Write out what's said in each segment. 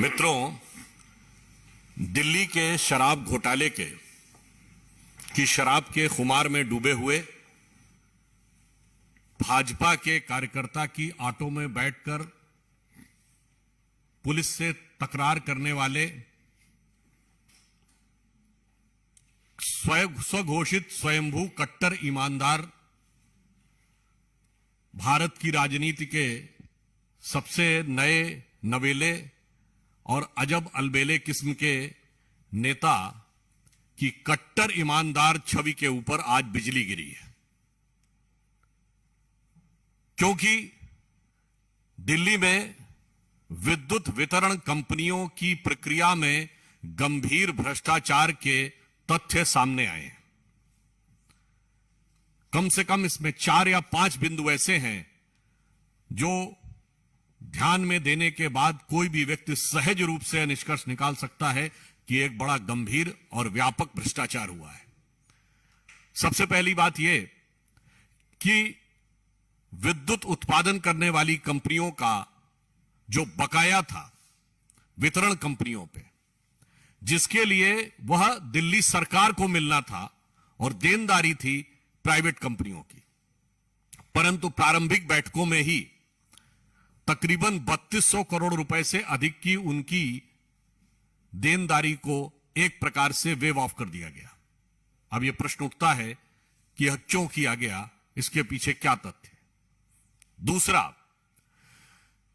मित्रों, दिल्ली के शराब घोटाले की शराब के खुमार में डूबे हुए भाजपा के कार्यकर्ता की ऑटो में बैठकर पुलिस से तकरार करने वाले स्वघोषित स्वयंभू कट्टर ईमानदार भारत की राजनीति के सबसे नए नवेले और अजब अलबेले किस्म के नेता की कट्टर ईमानदार छवि के ऊपर आज बिजली गिरी है, क्योंकि दिल्ली में विद्युत वितरण कंपनियों की प्रक्रिया में गंभीर भ्रष्टाचार के तथ्य सामने आए हैं। कम से कम इसमें 4 या 5 बिंदु ऐसे हैं जो ध्यान में देने के बाद कोई भी व्यक्ति सहज रूप से निष्कर्ष निकाल सकता है कि एक बड़ा गंभीर और व्यापक भ्रष्टाचार हुआ है। सबसे पहली बात यह कि विद्युत उत्पादन करने वाली कंपनियों का जो बकाया था वितरण कंपनियों पे, जिसके लिए वह दिल्ली सरकार को मिलना था और देनदारी थी प्राइवेट कंपनियों की, परंतु प्रारंभिक बैठकों में ही तकरीबन 3200 करोड़ रुपए से अधिक की उनकी देनदारी को एक प्रकार से वेव ऑफ कर दिया गया। अब यह प्रश्न उठता है कि यह क्यों किया गया, इसके पीछे क्या तथ्य है। दूसरा,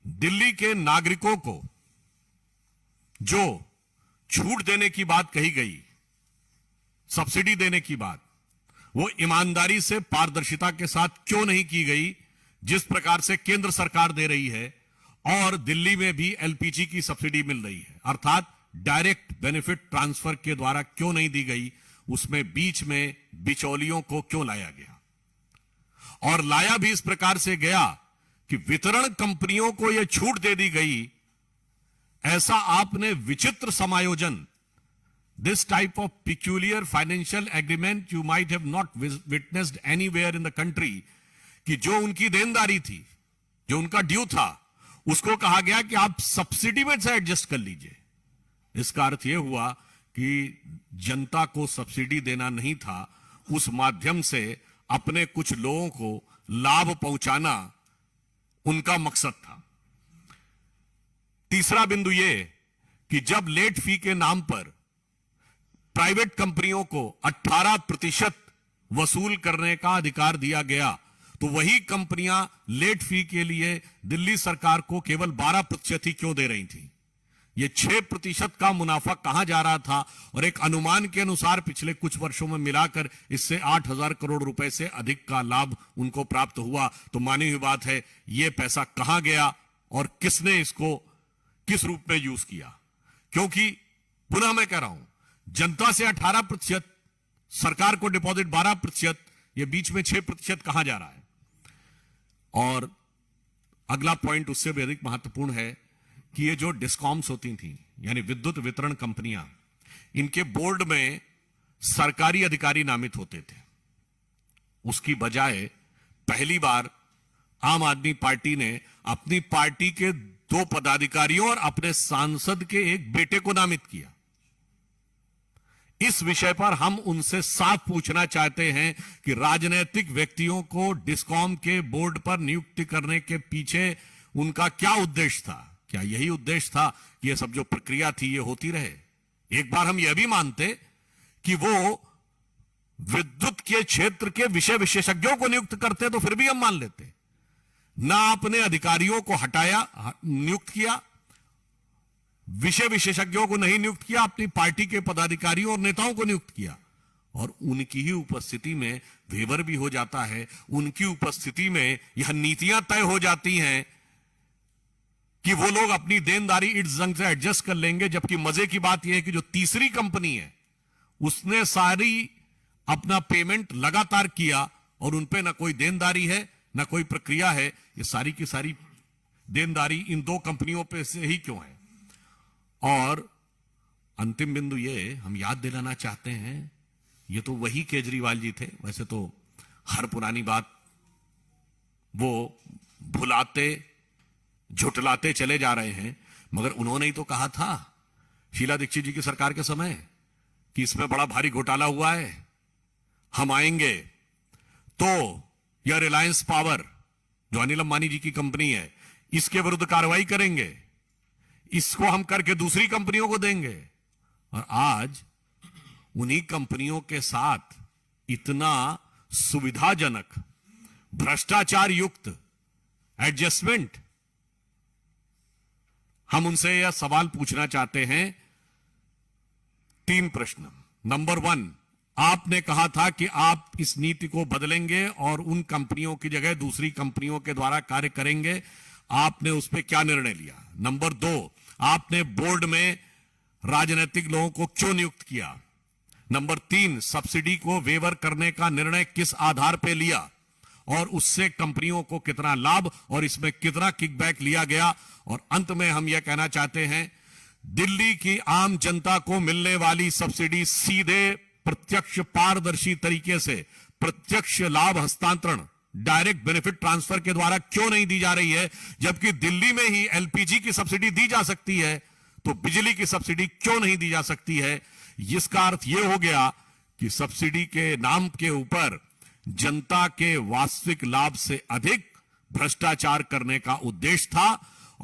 दिल्ली के नागरिकों को जो छूट देने की बात कही गई, सब्सिडी देने की बात, वो ईमानदारी से पारदर्शिता के साथ क्यों नहीं की गई, जिस प्रकार से केंद्र सरकार दे रही है और दिल्ली में भी एलपीजी की सब्सिडी मिल रही है, अर्थात डायरेक्ट बेनिफिट ट्रांसफर के द्वारा क्यों नहीं दी गई, उसमें बीच में बिचौलियों को क्यों लाया गया। और लाया भी इस प्रकार से गया कि वितरण कंपनियों को यह छूट दे दी गई। ऐसा आपने विचित्र समायोजन, this type of peculiar financial agreement you might have not witnessed anywhere in the country, कि जो उनकी देनदारी थी, जो उनका ड्यू था, उसको कहा गया कि आप सब्सिडी में से एडजस्ट कर लीजिए। इसका अर्थ यह हुआ कि जनता को सब्सिडी देना नहीं था, उस माध्यम से अपने कुछ लोगों को लाभ पहुंचाना उनका मकसद था। तीसरा बिंदु यह कि जब लेट फी के नाम पर प्राइवेट कंपनियों को 18% वसूल करने का अधिकार दिया गया, तो वही कंपनियां लेट फी के लिए दिल्ली सरकार को केवल 12% ही क्यों दे रही थी। यह 6% का मुनाफा कहां जा रहा था, और एक अनुमान के अनुसार पिछले कुछ वर्षों में मिलाकर इससे 8000 करोड़ रुपए से अधिक का लाभ उनको प्राप्त हुआ। तो मानी हुई बात है, यह पैसा कहां गया और किसने इसको किस रूप में यूज किया। क्योंकि पुनः मैं कह रहा हूं, जनता से 18%, सरकार को डिपॉजिट 12%, यह बीच में 6% कहां जा रहा है। और अगला पॉइंट उससे भी अधिक महत्वपूर्ण है कि ये जो डिस्कॉम्स होती थी, यानी विद्युत वितरण कंपनियां, इनके बोर्ड में सरकारी अधिकारी नामित होते थे। उसकी बजाय पहली बार आम आदमी पार्टी ने अपनी पार्टी के 2 पदाधिकारियों और अपने सांसद के एक बेटे को नामित किया। इस विषय पर हम उनसे साफ पूछना चाहते हैं कि राजनीतिक व्यक्तियों को डिस्कॉम के बोर्ड पर नियुक्ति करने के पीछे उनका क्या उद्देश्य था। क्या यही उद्देश्य था कि यह सब जो प्रक्रिया थी ये होती रहे। एक बार हम यह भी मानते कि वो विद्युत के क्षेत्र के विषय विशेषज्ञों को नियुक्त करते तो फिर भी हम मान लेते। ना अपने अधिकारियों को हटाया, नियुक्त किया, विषय विशेषज्ञों को नहीं नियुक्त किया, अपनी पार्टी के पदाधिकारियों और नेताओं को नियुक्त किया, और उनकी ही उपस्थिति में वेवर भी हो जाता है। उनकी उपस्थिति में यह नीतियां तय हो जाती हैं कि वो लोग अपनी देनदारी इस ढंग से एडजस्ट कर लेंगे। जबकि मजे की बात यह है कि जो तीसरी कंपनी है उसने सारी अपना पेमेंट लगातार किया और उनपे ना कोई देनदारी है ना कोई प्रक्रिया है। ये सारी की सारी देनदारी इन 2 कंपनियों पे से ही क्यों है। और अंतिम बिंदु ये हम याद दिलाना चाहते हैं, ये तो वही केजरीवाल जी थे। वैसे तो हर पुरानी बात वो भुलाते झुटलाते चले जा रहे हैं, मगर उन्होंने ही तो कहा था शीला दीक्षित जी की सरकार के समय कि इसमें बड़ा भारी घोटाला हुआ है, हम आएंगे तो यह रिलायंस पावर जो अनिल अंबानी जी की कंपनी है इसके विरुद्ध कार्रवाई करेंगे, इसको हम करके दूसरी कंपनियों को देंगे। और आज उन्हीं कंपनियों के साथ इतना सुविधाजनक भ्रष्टाचार युक्त एडजस्टमेंट, हम उनसे यह सवाल पूछना चाहते हैं। 3 प्रश्न। नंबर 1, आपने कहा था कि आप इस नीति को बदलेंगे और उन कंपनियों की जगह दूसरी कंपनियों के द्वारा कार्य करेंगे, आपने उस पर क्या निर्णय लिया? नंबर 2, आपने बोर्ड में राजनीतिक लोगों को क्यों नियुक्त किया? नंबर 3, सब्सिडी को वेवर करने का निर्णय किस आधार पर लिया और उससे कंपनियों को कितना लाभ और इसमें कितना किकबैक लिया गया? और अंत में हम यह कहना चाहते हैं, दिल्ली की आम जनता को मिलने वाली सब्सिडी सीधे प्रत्यक्ष पारदर्शी तरीके से प्रत्यक्ष लाभ हस्तांतरण डायरेक्ट बेनिफिट ट्रांसफर के द्वारा क्यों नहीं दी जा रही है? जबकि दिल्ली में ही एलपीजी की सब्सिडी दी जा सकती है, तो बिजली की सब्सिडी क्यों नहीं दी जा सकती है? इसका अर्थ यह हो गया कि सब्सिडी के नाम के ऊपर जनता के वास्तविक लाभ से अधिक भ्रष्टाचार करने का उद्देश्य था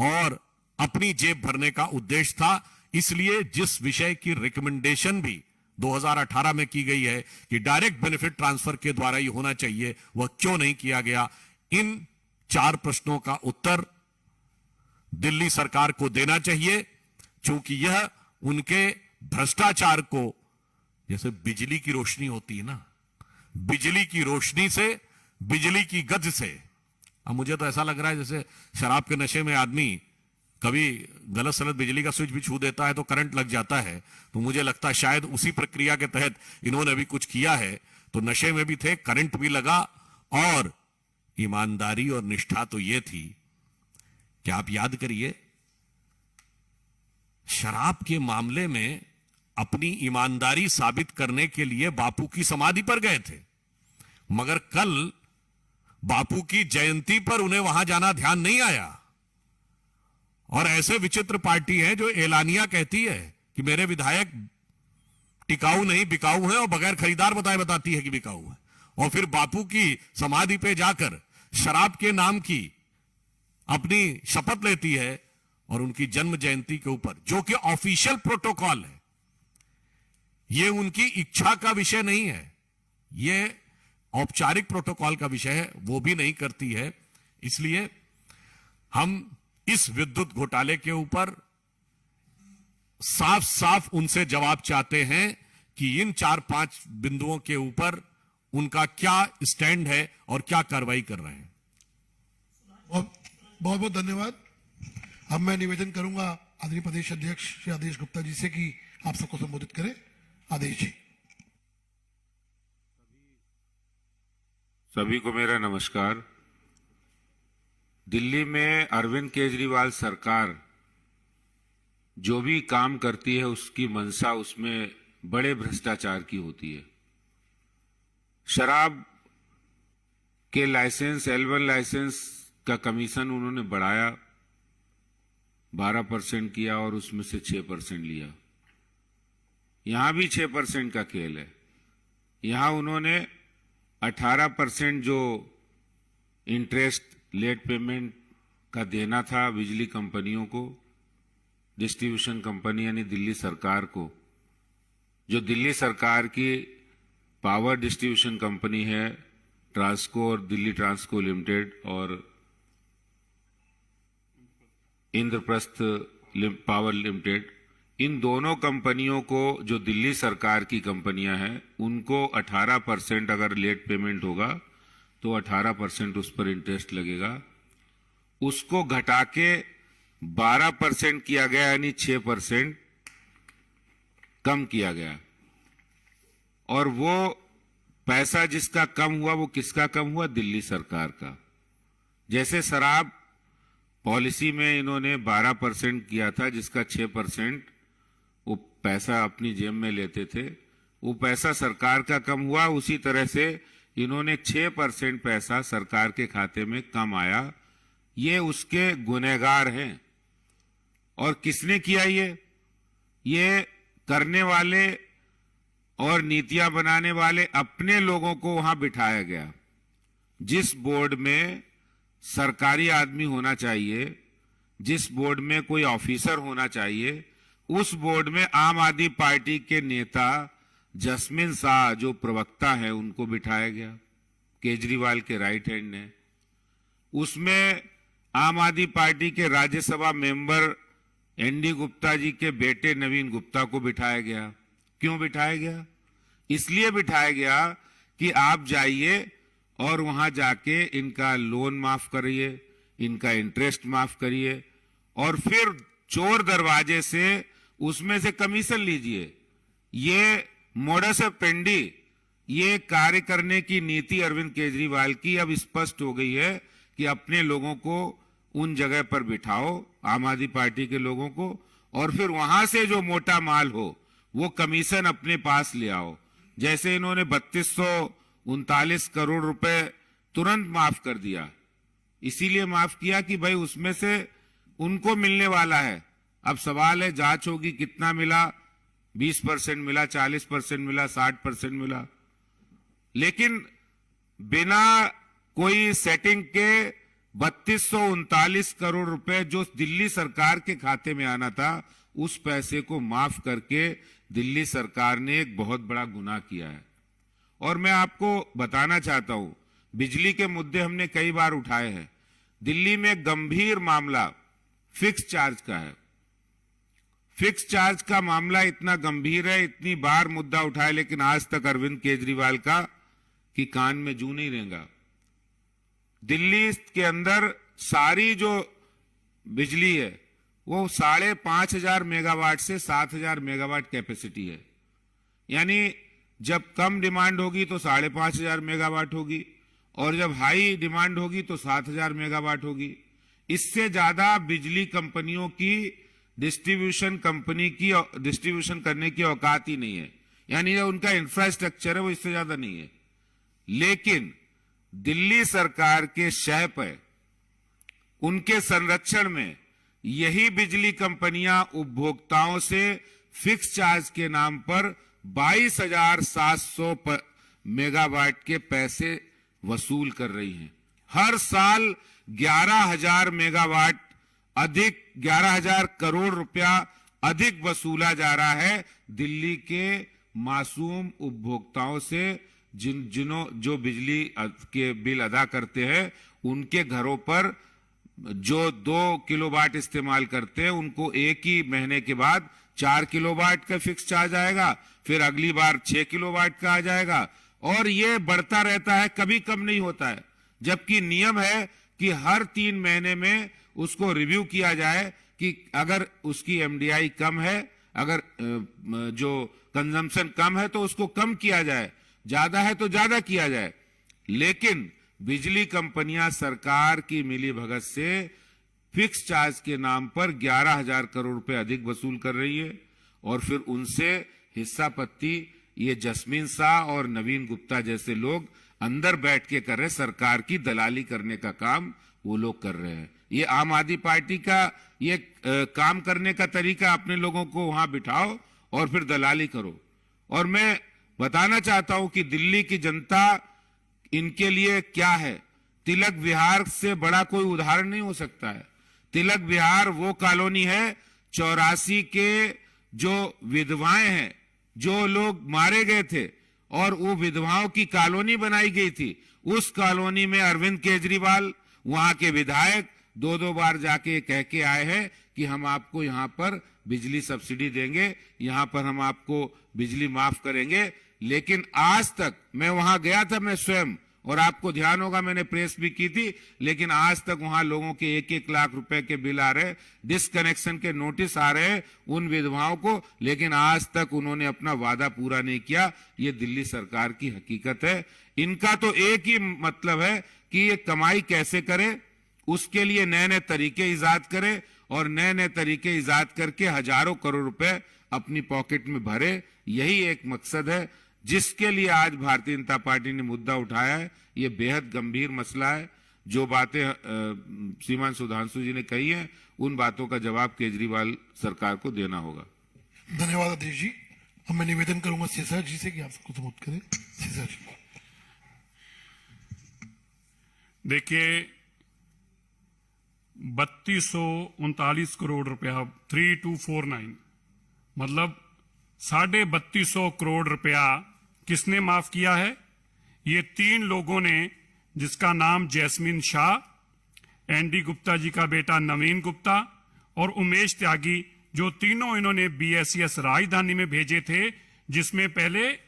और अपनी जेब भरने का उद्देश्य था। इसलिए जिस विषय की रिकमेंडेशन भी 2018 में की गई है कि डायरेक्ट बेनिफिट ट्रांसफर के द्वारा ही होना चाहिए, वह क्यों नहीं किया गया? इन 4 प्रश्नों का उत्तर दिल्ली सरकार को देना चाहिए, क्योंकि यह उनके भ्रष्टाचार को, जैसे बिजली की रोशनी होती है ना, बिजली की रोशनी से, बिजली की गज से। अब मुझे तो ऐसा लग रहा है जैसे शराब के नशे में आदमी कभी गलत सलत बिजली का स्विच भी छू देता है तो करंट लग जाता है, तो मुझे लगता है शायद उसी प्रक्रिया के तहत इन्होंने भी कुछ किया है। तो नशे में भी थे, करंट भी लगा, और ईमानदारी और निष्ठा तो यह थी कि आप याद करिए, शराब के मामले में अपनी ईमानदारी साबित करने के लिए बापू की समाधि पर गए थे, मगर कल बापू की जयंती पर उन्हें वहां जाना ध्यान नहीं आया। और ऐसे विचित्र पार्टी है जो एलानिया कहती है कि मेरे विधायक टिकाऊ नहीं बिकाऊ है और बगैर खरीदार बताती है कि बिकाऊ है, और फिर बापू की समाधि पे जाकर शराब के नाम की अपनी शपथ लेती है और उनकी जन्म जयंती के ऊपर, जो कि ऑफिशियल प्रोटोकॉल है, यह उनकी इच्छा का विषय नहीं है, यह औपचारिक प्रोटोकॉल का विषय है, वो भी नहीं करती है। इसलिए हम इस विद्युत घोटाले के ऊपर साफ साफ उनसे जवाब चाहते हैं कि इन 4-5 बिंदुओं के ऊपर उनका क्या स्टैंड है और क्या कार्रवाई कर रहे हैं। बहुत बहुत धन्यवाद। अब मैं निवेदन करूंगा आदरणीय प्रदेश अध्यक्ष श्री आदेश गुप्ता जी से कि आप सबको संबोधित करें। आदेश जी। सभी को मेरा नमस्कार। दिल्ली में अरविंद केजरीवाल सरकार जो भी काम करती है उसकी मंशा उसमें बड़े भ्रष्टाचार की होती है। शराब के लाइसेंस, L1 लाइसेंस का कमीशन उन्होंने बढ़ाया, 12% किया और उसमें से 6% लिया। यहां भी 6% का खेल है। यहां उन्होंने 18% जो इंटरेस्ट लेट पेमेंट का देना था बिजली कंपनियों को, डिस्ट्रीब्यूशन कंपनी यानी दिल्ली सरकार को, जो दिल्ली सरकार की पावर डिस्ट्रीब्यूशन कंपनी है ट्रांसको और दिल्ली ट्रांसको लिमिटेड और इंद्रप्रस्थ पावर लिमिटेड, इन दोनों कंपनियों को, जो दिल्ली सरकार की कंपनियां हैं, उनको 18% अगर लेट पेमेंट होगा तो 18% उस पर इंटरेस्ट लगेगा। उसको घटा के 12% किया गया, यानी 6% कम किया गया। और वो पैसा जिसका कम हुआ वो किसका कम हुआ? दिल्ली सरकार का। जैसे शराब पॉलिसी में इन्होंने 12% किया था, जिसका 6% वो पैसा अपनी जेब में लेते थे, वो पैसा सरकार का कम हुआ। उसी तरह से इन्होंने 6% पैसा सरकार के खाते में कम आया। ये उसके गुनहगार हैं और किसने किया ये करने वाले और नीतियां बनाने वाले अपने लोगों को वहां बिठाया गया। जिस बोर्ड में सरकारी आदमी होना चाहिए, जिस बोर्ड में कोई ऑफिसर होना चाहिए, उस बोर्ड में आम आदमी पार्टी के नेता जस्मिन शाह जो प्रवक्ता है उनको बिठाया गया, केजरीवाल के राइट हैंड ने। उसमें आम आदमी पार्टी के राज्यसभा मेंबर एनडी गुप्ता जी के बेटे नवीन गुप्ता को बिठाया गया। क्यों बिठाया गया? इसलिए बिठाया गया कि आप जाइए और वहां जाके इनका लोन माफ करिए, इनका इंटरेस्ट माफ करिए और फिर चोर दरवाजे से उसमें से कमीशन लीजिए। ये मोडस ऑपेंडी, ये कार्य करने की नीति अरविंद केजरीवाल की अब स्पष्ट हो गई है कि अपने लोगों को उन जगह पर बिठाओ, आम आदमी पार्टी के लोगों को, और फिर वहां से जो मोटा माल हो वो कमीशन अपने पास ले आओ। जैसे इन्होंने 3239 करोड़ रुपए तुरंत माफ कर दिया, इसीलिए माफ किया कि भाई उसमें से उनको मिलने वाला है। अब सवाल है जांच होगी कितना मिला, 20% मिला, 40% मिला, 60% मिला। लेकिन बिना कोई सेटिंग के 3239 करोड़ रुपए जो दिल्ली सरकार के खाते में आना था, उस पैसे को माफ करके दिल्ली सरकार ने एक बहुत बड़ा गुनाह किया है। और मैं आपको बताना चाहता हूं, बिजली के मुद्दे हमने कई बार उठाए हैं। दिल्ली में गंभीर मामला फिक्स चार्ज का है। फिक्स चार्ज का मामला इतना गंभीर है, इतनी बार मुद्दा उठाए, लेकिन आज तक अरविंद केजरीवाल का कि कान में जू नहीं रेंगा। दिल्ली के अंदर सारी जो बिजली है वो 5,500 मेगावाट से 7,000 मेगावाट कैपेसिटी है। यानी जब कम डिमांड होगी तो 5,500 मेगावाट होगी और जब हाई डिमांड होगी तो 7,000 मेगावाट होगी। इससे ज्यादा बिजली कंपनियों की डिस्ट्रीब्यूशन करने की औकात ही नहीं है। यानी जो उनका इंफ्रास्ट्रक्चर है वो इससे ज्यादा नहीं है। लेकिन दिल्ली सरकार के शह पर, उनके संरक्षण में यही बिजली कंपनियां उपभोक्ताओं से फिक्स चार्ज के नाम पर 22,700 मेगावाट के पैसे वसूल कर रही हैं। हर साल 11,000 मेगावाट अधिक, 11,000 करोड़ रुपया अधिक वसूला जा रहा है दिल्ली के मासूम उपभोक्ताओं से, जो बिजली के बिल अदा करते हैं। उनके घरों पर जो 2 किलोवाट इस्तेमाल करते हैं उनको एक ही महीने के बाद 4 किलोवाट का फिक्स चार्ज आएगा, फिर अगली बार 6 किलोवाट का आ जाएगा और ये बढ़ता रहता है, कभी कम नहीं होता है। जबकि नियम है कि हर 3 महीने में उसको रिव्यू किया जाए कि अगर उसकी एमडीआई कम है, अगर जो कंजम्पशन कम है तो उसको कम किया जाए, ज्यादा है तो ज्यादा किया जाए। लेकिन बिजली कंपनियां सरकार की मिलीभगत से फिक्स चार्ज के नाम पर 11,000 करोड़ रुपए अधिक वसूल कर रही है और फिर उनसे हिस्सा पत्ती ये जस्मीन शाह और नवीन गुप्ता जैसे लोग अंदर बैठ के कर रहे, सरकार की दलाली करने का काम वो लोग कर रहे हैं। ये आम आदमी पार्टी का ये काम करने का तरीका, अपने लोगों को वहां बिठाओ और फिर दलाली करो। और मैं बताना चाहता हूं कि दिल्ली की जनता इनके लिए क्या है, तिलक विहार से बड़ा कोई उदाहरण नहीं हो सकता है। तिलक विहार वो कॉलोनी है 84 के जो विधवाएं हैं, जो लोग मारे गए थे और वो विधवाओं की कॉलोनी बनाई गई थी। उस कॉलोनी में अरविंद केजरीवाल, वहां के विधायक 2-2 बार जाके कह के आए हैं कि हम आपको यहां पर बिजली सब्सिडी देंगे, यहां पर हम आपको बिजली माफ करेंगे। लेकिन आज तक, मैं वहां गया था मैं स्वयं, और आपको ध्यान होगा मैंने प्रेस भी की थी, लेकिन आज तक वहां लोगों के 1-1 लाख रुपए के बिल आ रहे, डिसकनेक्शन के नोटिस आ रहे हैं उन विधवाओं को, लेकिन आज तक उन्होंने अपना वादा पूरा नहीं किया। ये दिल्ली सरकार की हकीकत है। इनका तो एक ही मतलब है कि ये कमाई कैसे करे, उसके लिए नए नए तरीके इजाद करे और नए नए तरीके इजाद करके हजारों करोड़ रुपए अपनी पॉकेट में भरे। यही एक मकसद है जिसके लिए आज भारतीय जनता पार्टी ने मुद्दा उठाया है। ये बेहद गंभीर मसला है। जो बातें श्रीमान सुधांशु जी ने कही हैं उन बातों का जवाब केजरीवाल सरकार को देना होगा। धन्यवाद अध्यक्ष जी। अब मैं निवेदन करूंगा शेषाद्रि जी से कि आप सबको संबोधित करें। शेषाद्रि जी। देखिए 3239 करोड़ रुपया 3249 मतलब 3250 करोड़ रुपया किसने माफ किया है? ये 3 लोगों ने, जिसका नाम जैस्मिन शाह, एनडी गुप्ता जी का बेटा नवीन गुप्ता और उमेश त्यागी, जो तीनों इन्होंने बीएसईएस राजधानी में भेजे थे, जिसमें पहले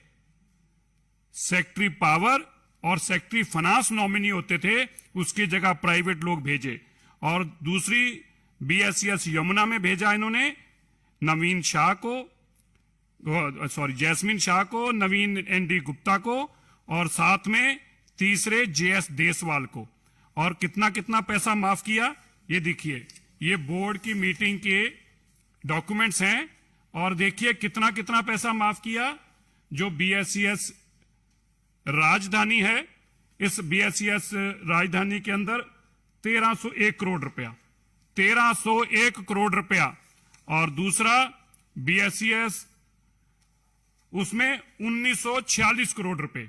सेक्रेटरी पावर और सेक्रेटरी फाइनेंस नॉमिनी होते थे, उसकी जगह प्राइवेट लोग भेजे। और दूसरी बीएसईएस यमुना में भेजा इन्होंने नवीन शाह को, जैस्मिन शाह को, नवीन एनडी गुप्ता को, और साथ में तीसरे जेएस देसवाल को। और कितना कितना पैसा माफ किया ये देखिए, ये बोर्ड की मीटिंग के डॉक्यूमेंट्स हैं, और देखिए कितना कितना पैसा माफ किया। जो बीएसईएस राजधानी है, इस बीएसईएस राजधानी के अंदर 1301 करोड़ रुपया, 1301 करोड़ रुपया। और दूसरा बीएसईएस, उसमें 1946 करोड़ रुपए,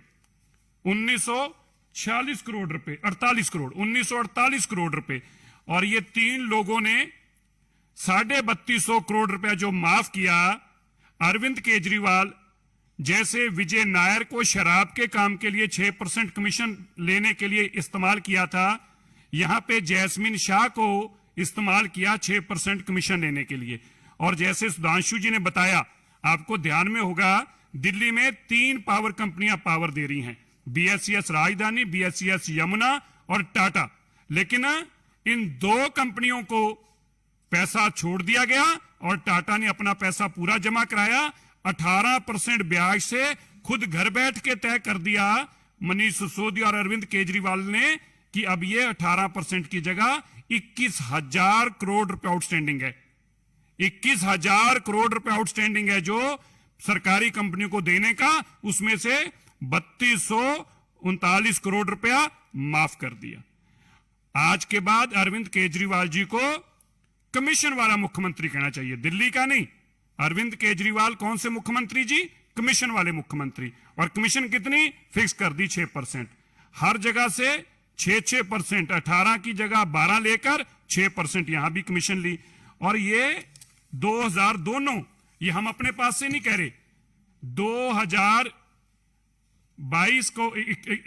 1946 करोड़ रुपए, 48 करोड़, 1948 करोड़ रुपए। और ये 3 लोगों ने 3250 करोड़ रुपया जो माफ किया, अरविंद केजरीवाल जैसे विजय नायर को शराब के काम के लिए 6% कमीशन लेने के लिए इस्तेमाल किया था, यहां पे जैस्मिन शाह को इस्तेमाल किया 6% कमीशन लेने के लिए। और जैसे सुधांशु जी ने बताया, आपको ध्यान में होगा, दिल्ली में 3 पावर कंपनियां पावर दे रही हैं, बीएसईएस राजधानी, बीएसईएस यमुना और टाटा। लेकिन इन 2 कंपनियों को पैसा छोड़ दिया गया और टाटा ने अपना पैसा पूरा जमा कराया। 18% ब्याज से खुद घर बैठ के तय कर दिया मनीष सिसोदिया और अरविंद केजरीवाल ने कि अब ये 18% की जगह 21,000 करोड़ रुपए आउटस्टैंडिंग है। 21,000 करोड़ रुपए आउटस्टैंडिंग है जो सरकारी कंपनियों को देने का, उसमें से 3239 करोड़ रुपया माफ कर दिया। आज के बाद अरविंद केजरीवाल जी को कमीशन वाला मुख्यमंत्री कहना चाहिए, दिल्ली का नहीं। अरविंद केजरीवाल कौन से मुख्यमंत्री जी? कमीशन वाले मुख्यमंत्री। और कमीशन कितनी फिक्स कर दी? 6%। हर जगह से 6%, 18 की जगह 12 लेकर 6% यहां भी कमीशन ली। और ये 2000 दोनों, ये हम अपने पास से नहीं कह रहे, 2022 को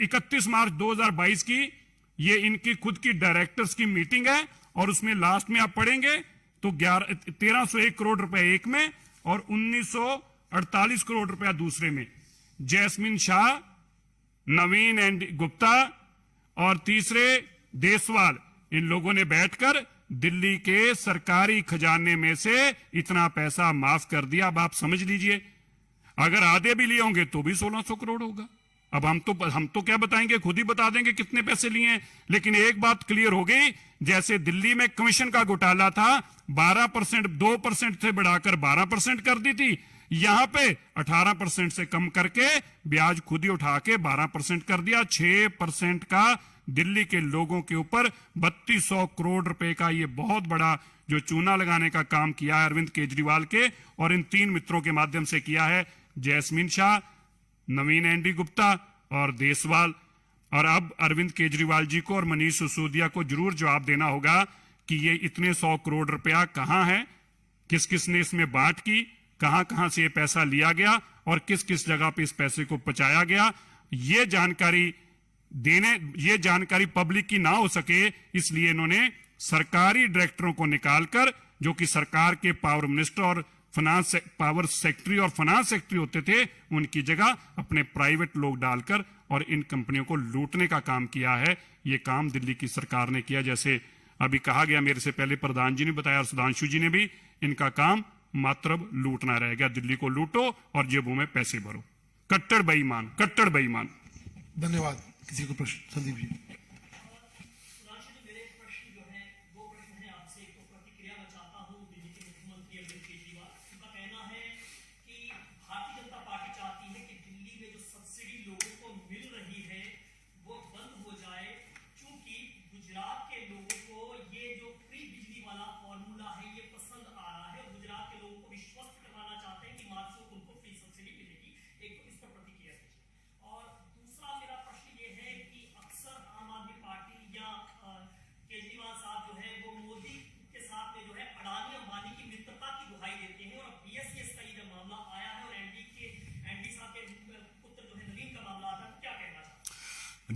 31 मार्च 2022 की ये इनकी खुद की डायरेक्टर्स की मीटिंग है, और उसमें लास्ट में आप पढ़ेंगे तो 1301 करोड़ रुपए एक में और 1948 करोड़ रुपया दूसरे में। जैस्मिन शाह, नवीन एंड गुप्ता और तीसरे देसवाल, इन लोगों ने बैठकर दिल्ली के सरकारी खजाने में से इतना पैसा माफ कर दिया। अब आप समझ लीजिए, अगर आधे भी लिए होंगे तो भी 1600 करोड़ होगा। अब हम तो क्या बताएंगे, खुद ही बता देंगे कितने पैसे लिए हैं। लेकिन एक बात क्लियर हो गई, जैसे दिल्ली में कमीशन का घोटाला था, 12%, 2% से बढ़ाकर 12% कर दी थी, यहां पे 18% से कम करके ब्याज खुद ही उठा के 12% कर दिया। 6% का दिल्ली के लोगों के ऊपर 3200 करोड़ रुपए का ये बहुत बड़ा जो चूना लगाने का काम किया है अरविंद केजरीवाल के और इन 3 मित्रों के माध्यम से किया है, जैस्मिन शाह, नवीन एनडी गुप्ता और देसवाल। और अब अरविंद केजरीवाल जी को और मनीष सिसोदिया को जरूर जवाब देना होगा कि ये इतने 100 करोड़ रुपया कहां है, किस किस ने इसमें बांट की, कहां कहां से ये पैसा लिया गया और किस किस जगह पे इस पैसे को पचाया गया। ये जानकारी पब्लिक की ना हो सके, इसलिए इन्होंने सरकारी डायरेक्टरों को निकालकर, जो कि सरकार के पावर मिनिस्टर और पावर सेक्रेटरी और फाइनेंस सेक्रेटरी होते थे, उनकी जगह अपने प्राइवेट लोग डालकर और इन कंपनियों को लूटने का काम किया है। ये काम दिल्ली की सरकार ने किया। जैसे अभी कहा गया, मेरे से पहले प्रधान जी ने बताया और सुधांशु जी ने भी, इनका काम मात्र लूटना रह गया। दिल्ली को लूटो और जेबों में पैसे भरो। कट्टर बेईमान, कट्टर बेईमान। धन्यवाद। किसी को प्रश्न? संदीप जी।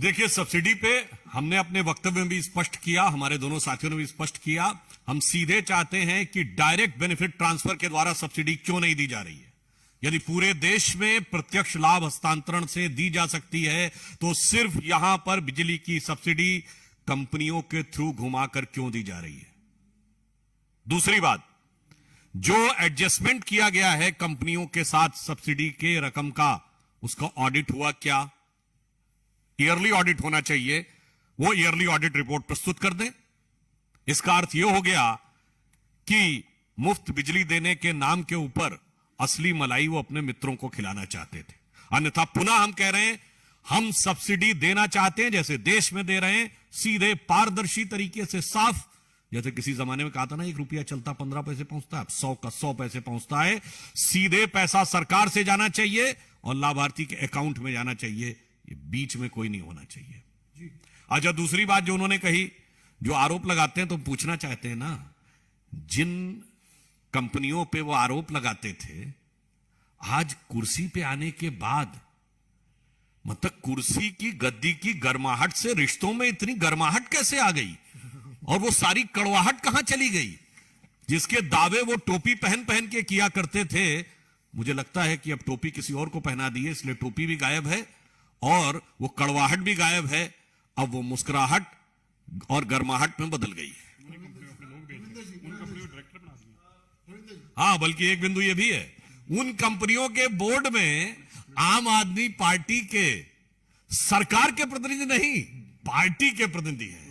देखिए, सब्सिडी पे हमने अपने वक्तव्य में भी स्पष्ट किया, हमारे दोनों साथियों ने भी स्पष्ट किया, हम सीधे चाहते हैं कि डायरेक्ट बेनिफिट ट्रांसफर के द्वारा सब्सिडी क्यों नहीं दी जा रही है। यदि पूरे देश में प्रत्यक्ष लाभ हस्तांतरण से दी जा सकती है तो सिर्फ यहां पर बिजली की सब्सिडी कंपनियों के थ्रू घुमाकर क्यों दी जा रही है। दूसरी बात, जो एडजस्टमेंट किया गया है कंपनियों के साथ सब्सिडी के रकम का, उसका ऑडिट हुआ क्या? ईयरली ऑडिट होना चाहिए, वो ईयरली ऑडिट रिपोर्ट प्रस्तुत कर दें। इसका अर्थ यह हो गया कि मुफ्त बिजली देने के नाम के ऊपर असली मलाई वो अपने मित्रों को खिलाना चाहते थे। अन्यथा पुनः हम कह रहे हैं, हम सब्सिडी देना चाहते हैं जैसे देश में दे रहे हैं, सीधे पारदर्शी तरीके से, साफ। जैसे किसी जमाने में कहा था ना, 1 रुपया चलता 15 पैसे पहुंचता है, 100 का 100 पैसे पहुंचता है। सीधे पैसा सरकार से जाना चाहिए और लाभार्थी के अकाउंट में जाना चाहिए, ये बीच में कोई नहीं होना चाहिए। अच्छा, दूसरी बात जो उन्होंने कही, जो आरोप लगाते हैं, तो पूछना चाहते हैं ना, जिन कंपनियों पे वो आरोप लगाते थे, आज कुर्सी पे आने के बाद, मतलब कुर्सी की गद्दी की गर्माहट से रिश्तों में इतनी गर्माहट कैसे आ गई, और वो सारी कड़वाहट कहां चली गई? जिसके दावे वो टोपी पहन पहन के किया करते थे, मुझे लगता है कि अब टोपी किसी और को पहना दी है, इसलिए टोपी भी गायब है और वो कड़वाहट भी गायब है। अब वो मुस्कुराहट और गर्माहट में बदल गई है। हाँ, बल्कि एक बिंदु ये भी है, उन कंपनियों के बोर्ड में आम आदमी पार्टी के, सरकार के प्रतिनिधि नहीं, पार्टी के प्रतिनिधि हैं।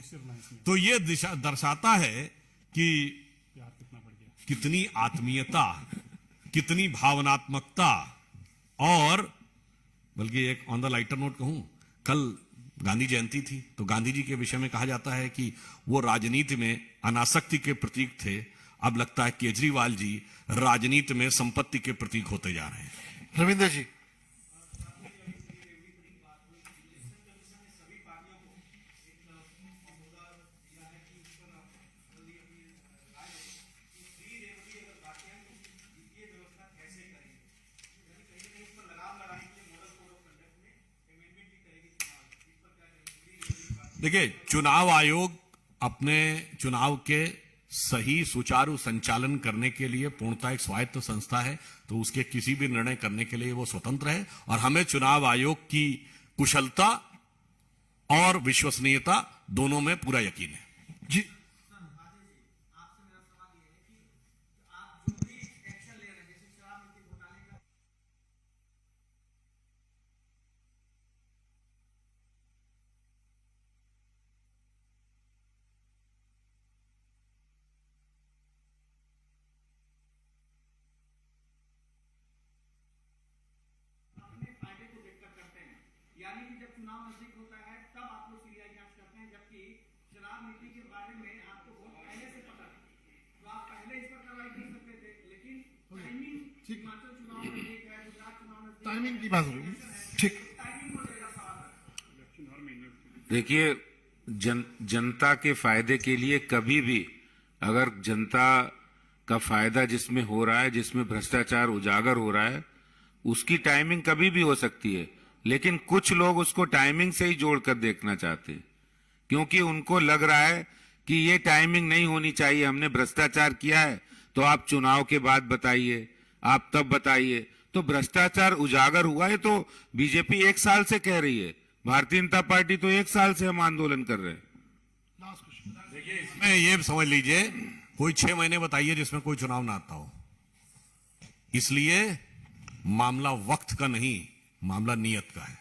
तो ये दिशा दर्शाता है कि कितनी आत्मीयता, कितनी भावनात्मकता। और बल्कि एक ऑन द लाइटर नोट कहूं, कल गांधी जयंती थी, तो गांधी जी के विषय में कहा जाता है कि वो राजनीति में अनासक्ति के प्रतीक थे। अब लगता है केजरीवाल जी राजनीति में संपत्ति के प्रतीक होते जा रहे हैं। रविंद्र जी, देखिए, चुनाव आयोग अपने चुनाव के सही सुचारू संचालन करने के लिए पूर्णतः एक स्वायत्त संस्था है, तो उसके किसी भी निर्णय करने के लिए वो स्वतंत्र है। और हमें चुनाव आयोग की कुशलता और विश्वसनीयता दोनों में पूरा यकीन है। जी, यानी कि जब चुनाव नजदीक होता है तब आप लोग सीबीआई जांच करते हैं, जबकि चुनाव नीति के बारे में आपको बहुत पहले से पता है, तो आप पहले इस पर कार्रवाई कर सकते थे। लेकिन टाइमिंग, हिमाचल चुनाव नजदीक है, गुजरात चुनाव नजदीक, टाइमिंग की बात होगी। ठीक, टाइमिंग को लेकर सवाल है। देखिए, जनता के फायदे के लिए कभी भी अगर जनता का फायदा जिसमें हो रहा है, जिसमें भ्रष्टाचार उजागर हो रहा है, उसकी टाइमिंग कभी भी हो सकती है। लेकिन कुछ लोग उसको टाइमिंग से ही जोड़कर देखना चाहते हैं, क्योंकि उनको लग रहा है कि ये टाइमिंग नहीं होनी चाहिए, हमने भ्रष्टाचार किया है तो आप चुनाव के बाद बताइए, आप तब बताइए। तो भ्रष्टाचार उजागर हुआ है तो बीजेपी 1 साल से कह रही है, भारतीय जनता पार्टी तो 1 साल से हम आंदोलन कर रहे हैं। देखिए, इसमें ये समझ लीजिए, कोई 6 महीने बताइए जिसमें कोई चुनाव ना आता हो। इसलिए मामला वक्त का नहीं, मामला नियत का है।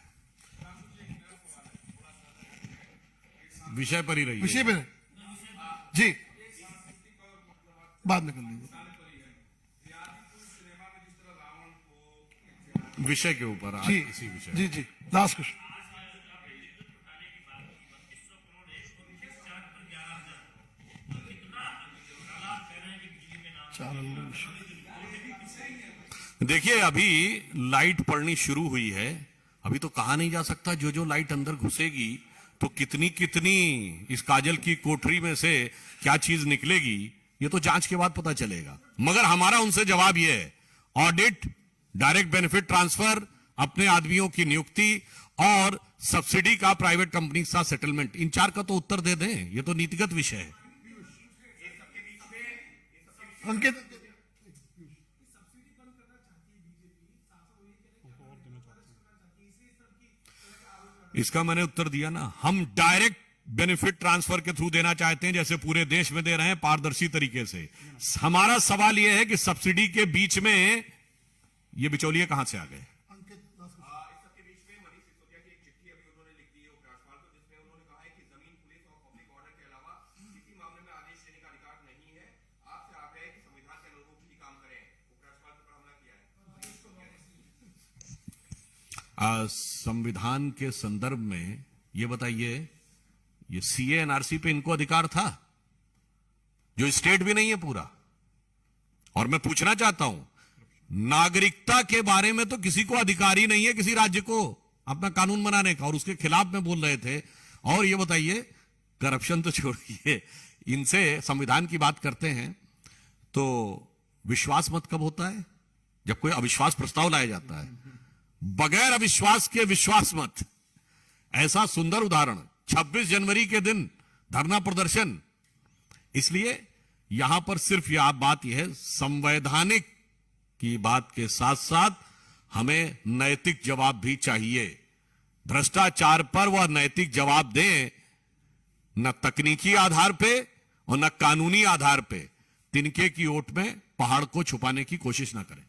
विषय पर ही रहिए। विषय पे जी, बाद में कर लीजिए। विषय के ऊपर आज जी इसी विषय जी जी, लास्ट क्वेश्चन। देखिए, अभी लाइट पड़नी शुरू हुई है, अभी तो कहा नहीं जा सकता जो जो लाइट अंदर घुसेगी तो कितनी कितनी इस काजल की कोठरी में से क्या चीज निकलेगी, ये तो जांच के बाद पता चलेगा। मगर हमारा उनसे जवाब यह है, ऑडिट, डायरेक्ट बेनिफिट ट्रांसफर, अपने आदमियों की नियुक्ति और सब्सिडी का प्राइवेट कंपनी के साथ सेटलमेंट, इन 4 का तो उत्तर दे दें, ये तो नीतिगत विषय है। अंकित, इसका मैंने उत्तर दिया ना, हम डायरेक्ट बेनिफिट ट्रांसफर के थ्रू देना चाहते हैं, जैसे पूरे देश में दे रहे हैं पारदर्शी तरीके से। हमारा सवाल यह है कि सब्सिडी के बीच में ये बिचौलिए कहां से आ गए? संविधान के संदर्भ में ये बताइए, ये सीए एनआरसी पे इनको अधिकार था, जो स्टेट भी नहीं है पूरा। और मैं पूछना चाहता हूं, नागरिकता के बारे में तो किसी को अधिकार ही नहीं है किसी राज्य को अपना कानून बनाने का, और उसके खिलाफ में बोल रहे थे। और ये बताइए, करप्शन तो छोड़िए, इनसे संविधान की बात करते हैं तो विश्वास मत कब होता है? जब कोई अविश्वास प्रस्ताव लाया जाता है। बगैर अविश्वास के विश्वास मत, ऐसा सुंदर उदाहरण 26 जनवरी के दिन धरना प्रदर्शन। इसलिए यहां पर सिर्फ यह बात यह है, संवैधानिक की बात के साथ साथ हमें नैतिक जवाब भी चाहिए। भ्रष्टाचार पर वह नैतिक जवाब दें, न तकनीकी आधार पे और न कानूनी आधार पे तिनके की ओट में पहाड़ को छुपाने की कोशिश न करें।